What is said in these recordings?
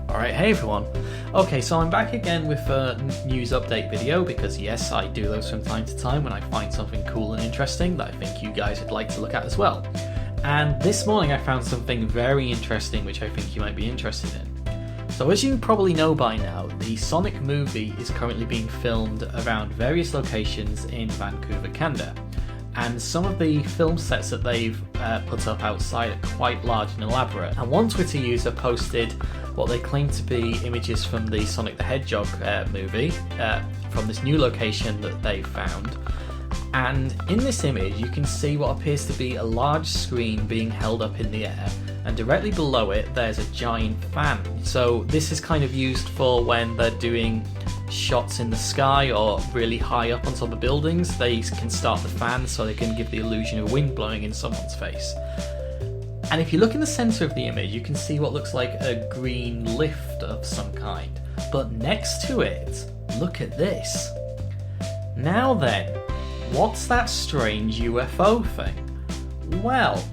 Alright, hey everyone. Okay, so I'm back again with a news update video because yes, I do those from time to time when I find something cool and interesting that I think you guys would like to look at as well. And this morning I found something very interesting which I think you might be interested in. So as you probably know by now, the Sonic movie is currently being filmed around various locations in Vancouver, Canada. And some of the film sets that they've put up outside are quite large and elaborate. And one Twitter user posted what they claim to be images from the Sonic the Hedgehog movie, from this new location that they found. And in this image you can see what appears to be a large screen being held up in the air, and directly below it there's a giant fan. So this is kind of used for when they're doing shots in the sky or really high up on top of buildings. They can start the fan so they can give the illusion of wind blowing in someone's face. And if you look in the centre of the image, you can see what looks like a green lift of some kind. But next to it, look at this. Now then, what's that strange UFO thing? Well,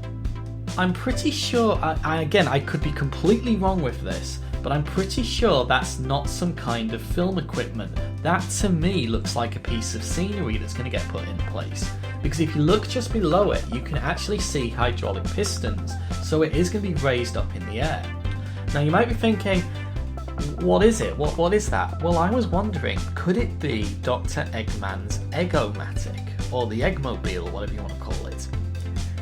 I'm pretty sure, I could be completely wrong with this, but I'm pretty sure that's not some kind of film equipment. That to me looks like a piece of scenery that's going to get put in place. Because if you look just below it, you can actually see hydraulic pistons, so it is going to be raised up in the air. Now you might be thinking, what is it? What is that? Well, I was wondering, could it be Dr. Eggman's Egg-O-Matic, or the Eggmobile, whatever you want to call it?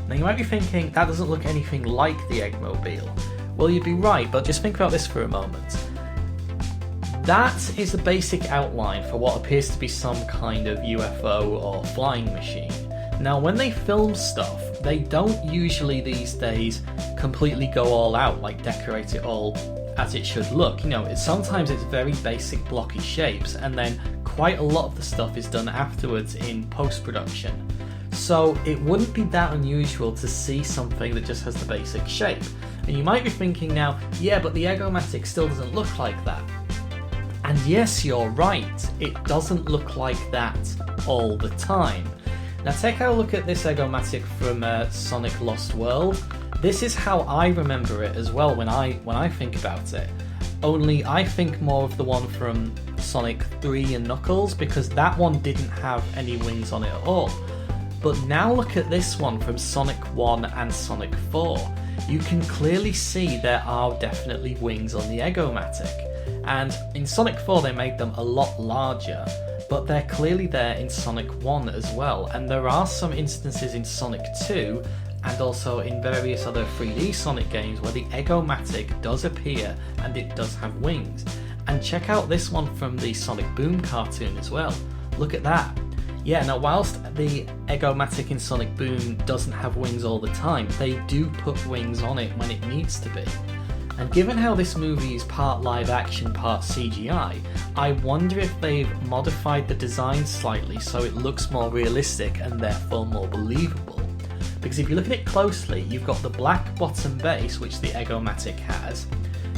Now you might be thinking, that doesn't look anything like the Eggmobile. Well, you'd be right, but just think about this for a moment. That is the basic outline for what appears to be some kind of UFO or flying machine. Now, when they film stuff, they don't usually these days completely go all out, like decorate it all as it should look. You know, sometimes it's very basic blocky shapes, and then quite a lot of the stuff is done afterwards in post-production. So it wouldn't be that unusual to see something that just has the basic shape. And you might be thinking now, yeah, but the Egg-O-Matic still doesn't look like that. And yes, you're right, it doesn't look like that all the time. Now take a look at this Egg-O-Matic from Sonic Lost World. This is how I remember it as well when I think about it. Only I think more of the one from Sonic 3 and Knuckles, because that one didn't have any wings on it at all. But now look at this one from Sonic 1 and Sonic 4. You can clearly see there are definitely wings on the Egg-O-Matic. And in Sonic 4 they made them a lot larger, but they're clearly there in Sonic 1 as well. And there are some instances in Sonic 2 and also in various other 3D Sonic games where the Egg-O-Matic does appear and it does have wings. And check out this one from the Sonic Boom cartoon as well. Look at that. Yeah, now whilst the Egg-O-Matic in Sonic Boom doesn't have wings all the time, they do put wings on it when it needs to be. And given how this movie is part live action, part CGI, I wonder if they've modified the design slightly so it looks more realistic and therefore more believable. Because if you look at it closely, you've got the black bottom base, which the Egg-O-Matic has.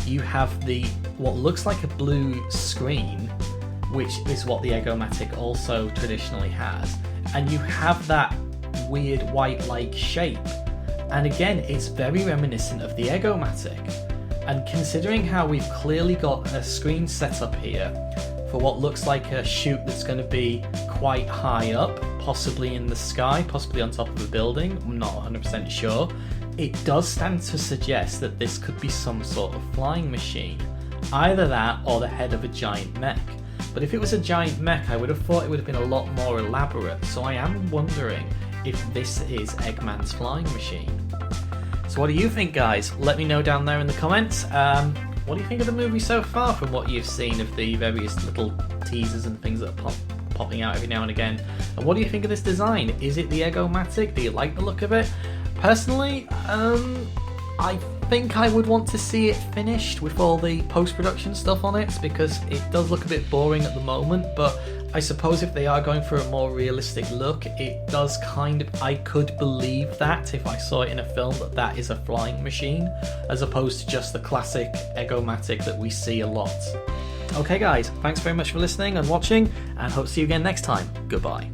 You have the what looks like a blue screen, which is what the Egg-O-Matic also traditionally has, and you have that weird white-like shape, and again it's very reminiscent of the Egg-O-Matic. And considering how we've clearly got a screen set up here for what looks like a chute that's going to be quite high up, possibly in the sky, possibly on top of a building, I'm not 100% sure, it does stand to suggest that this could be some sort of flying machine, either that or the head of a giant mech. But if it was a giant mech, I would have thought it would have been a lot more elaborate, so I am wondering if this is Eggman's flying machine. So what do you think, guys? Let me know down there in the comments. What do you think of the movie so far from what you've seen of the various little teasers and things that are popping out every now and again? And what do you think of this design? Is it the Egg-O-Matic? Do you like the look of it? Personally, I think I would want to see it finished with all the post-production stuff on it, because it does look a bit boring at the moment, but I suppose if they are going for a more realistic look, it does kind of, I could believe that if I saw it in a film that is a flying machine, as opposed to just the classic Egg-O-Matic that we see a lot. Okay guys, thanks very much for listening and watching, and hope to see you again next time. Goodbye.